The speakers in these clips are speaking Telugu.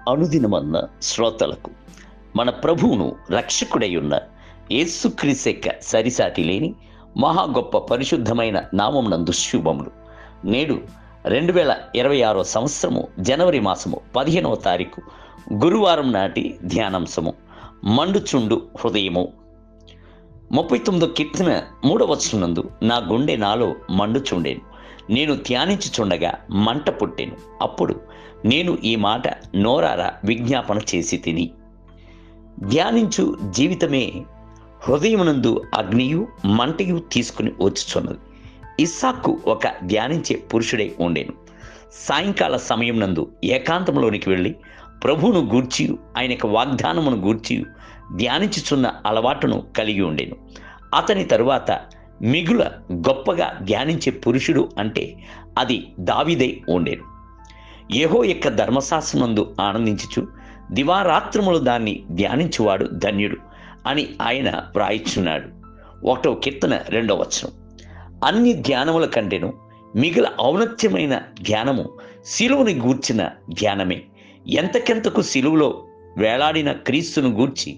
అనుదినమన్న శ్రోతలకు మన ప్రభువును రక్షకుడై ఉన్న యేసుక్రీస్తు యొక్క సరిసాటి లేని మహా గొప్ప పరిశుద్ధమైన నామమునందు శుభములు. నేడు 2026 సంవత్సరము జనవరి మాసము 15వ తారీఖు గురువారం నాటి ధ్యానాంశము మండుచుండు హృదయము. 39 కీర్తన 3వ వచనమునందు నా గుండె నాలో మండుచుండెను, నేను ధ్యానించుచుండగా మంట పుట్టెను. అప్పుడు నేను ఈ మాట నోరారా విజ్ఞాపన చేసి తిని. ధ్యానించు జీవితమే హృదయమునందు అగ్నియు మంటయు తీసుకుని వచ్చుచున్నది. ఇస్సాకు ఒక ధ్యానించే పురుషుడై ఉండెను. సాయంకాల సమయం నందు ఏకాంతంలోనికి వెళ్ళి ప్రభువును గూర్చి ఆయనకు వాగ్దానమును గూర్చి ధ్యానించుచున్న అలవాటును కలిగి ఉండెను. అతని తరువాత మిగుల గొప్పగా ధ్యానించే పురుషుడు అంటే అది దావీదై ఉండెను. యెహోవా యొక్క ధర్మశాస్త్రమందు ఆనందించుచు దివారాత్రములు దాన్ని ధ్యానించువాడు ధన్యుడు అని ఆయన వ్రాయిచున్నాడు. 1వ కీర్తన 2వ వచనం. అన్ని ధ్యానముల కంటేను మిగిలిన ఔన్నత్యమైన ధ్యానము సిలువని గూర్చిన ధ్యానమే. ఎంతకెంతకు సిలువలో వేలాడిన క్రీస్తును గూర్చి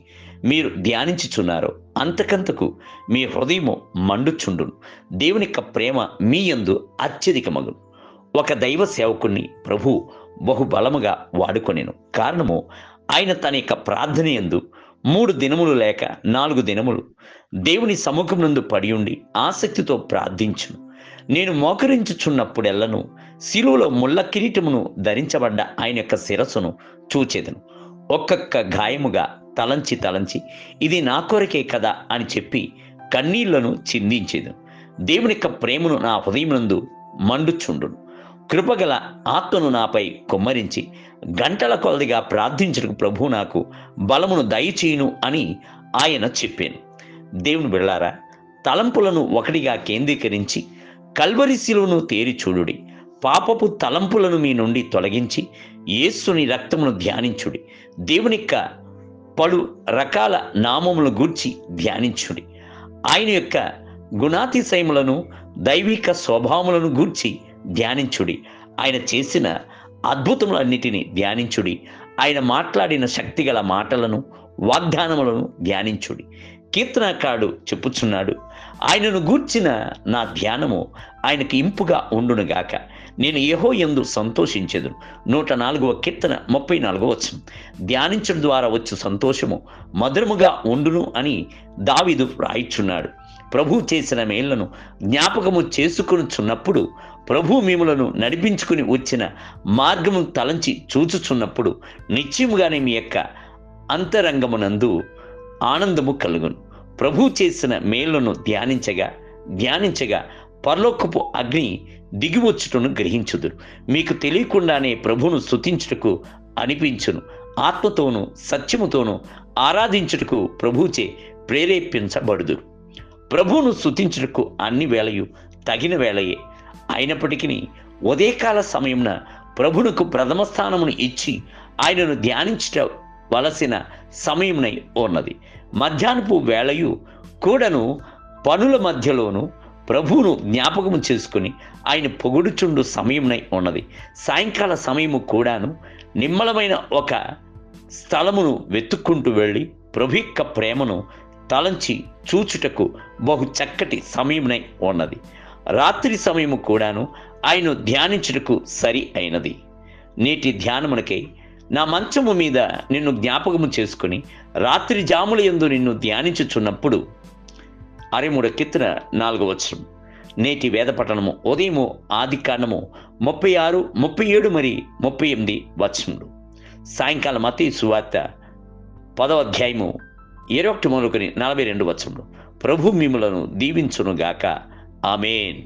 మీరు ధ్యానించుచున్నారో అంతకంతకు మీ హృదయము మండుచుండును. దేవుని యొక్క ప్రేమ మీ యందు అత్యధికమగును. ఒక దైవ సేవకుణ్ణి ప్రభు బహుబలముగా వాడుకొనెను. కారణము ఆయన తన యొక్క ప్రార్థన యందు 3 దినములు లేక 4 దినములు దేవుని సముఖం నందు పడి ఉండి ఆసక్తితో ప్రార్థించును. నేను మోకరించుచున్నప్పుడెల్లను శిలువలో ముళ్ళ కిరీటమును ధరించబడ్డ ఆయన యొక్క శిరస్సును చూచెదను. ఒక్కొక్క గాయముగా తలంచి ఇది నా కొరకే కదా అని చెప్పి కన్నీళ్లను చిందించేదను. దేవుని యొక్క ప్రేమను నా హృదయమునందు మండుచుండును. కృపగల ఆత్మను నాపై కుమ్మరించి గంటల కొలదిగా ప్రార్థించుటకు ప్రభువు నాకు బలమును దయచేయును అని ఆయన చెప్పాను. దేవుని బిడ్డలారా, తలంపులను ఒకటిగా కేంద్రీకరించి కల్వరి శిలువను తేరి చూడుడి. పాపపు తలంపులను మీ నుండి తొలగించి యేసుని రక్తమును ధ్యానించుడి. దేవుని యొక్క పలు రకాల నామములను గూర్చి ధ్యానించుడి. ఆయన యొక్క గుణాతిశయములను దైవిక స్వభావములను గూర్చి ధ్యానించుడి. ఆయన చేసిన అద్భుతములన్నిటినీ ధ్యానించుడి. ఆయన మాట్లాడిన శక్తిగల మాటలను వాగ్దానములను ధ్యానించుడి. కీర్తనకారుడు చెప్పుచున్నాడు, ఆయనను గూర్చిన నా ధ్యానము ఆయనకు ఇంపుగా ఉండునుగాక, నేను యెహోవా యందు సంతోషించెదను. 104వ కీర్తన 34వ వచనం. ధ్యానించడం ద్వారా వచ్చు సంతోషము మధురముగా ఉండును అని దావీదు వ్రాయిచున్నాడు. ప్రభు చేసిన మేళ్లను జ్ఞాపకము చేసుకొనుచున్నప్పుడు, ప్రభు మిమ్ములను నడిపించుకుని వచ్చిన మార్గము తలంచి చూచుచున్నప్పుడు నిశ్చయముగానే మీ యొక్క అంతరంగమునందు ఆనందము కలుగును. ప్రభు చేసిన మేళ్లను ధ్యానించగా పరలోకపు అగ్ని దిగివచ్చుటను గ్రహించుదురు. మీకు తెలియకుండానే ప్రభువును స్తుతించుటకు అనిపించును. ఆత్మతోనూ సత్యముతోనూ ఆరాధించుటకు ప్రభువుచే ప్రేరేపించబడుదురు. ప్రభువును స్తుతించుటకు అన్ని వేళయు తగిన వేళయే. అయినప్పటికీ ఉదయకాల సమయమున ప్రభువునకు ప్రథమ స్థానమును ఇచ్చి ఆయనను ధ్యానించుట వలసిన సమయమునై ఉన్నది. మధ్యాహ్నపు వేళయు కూడాను పనుల మధ్యలోను ప్రభువును జ్ఞాపకము చేసుకుని ఆయన పొగుడుచుండు సమయమునై ఉన్నది. సాయంకాల సమయము కూడాను నిమ్మలమైన ఒక స్థలమును వెతుక్కుంటూ వెళ్ళి ప్రభు యొక్క ప్రేమను తలంచి చూచుటకు బహు చక్కటి సమయమునై ఉన్నది. రాత్రి సమయము కూడాను ఆయన ధ్యానించుటకు సరి అయినది. నేటి ధ్యానమునకై నా మంచము మీద నిన్ను జ్ఞాపకము చేసుకుని రాత్రి జాముల యందు నిన్ను ధ్యానించుచున్నప్పుడు 63వ కీర్తన 4వ వచనం. నేటి వేద పఠనము ఉదయము ఆదికాండము 36, 37 మరి 38 వచనములు. సాయంకాలం మత్తయి సువార్త 10వ అధ్యాయము 21 మొదలుకొని 42 వచనములు. ప్రభు మిమ్ములను దీవించునుగాక. ఆమేన్.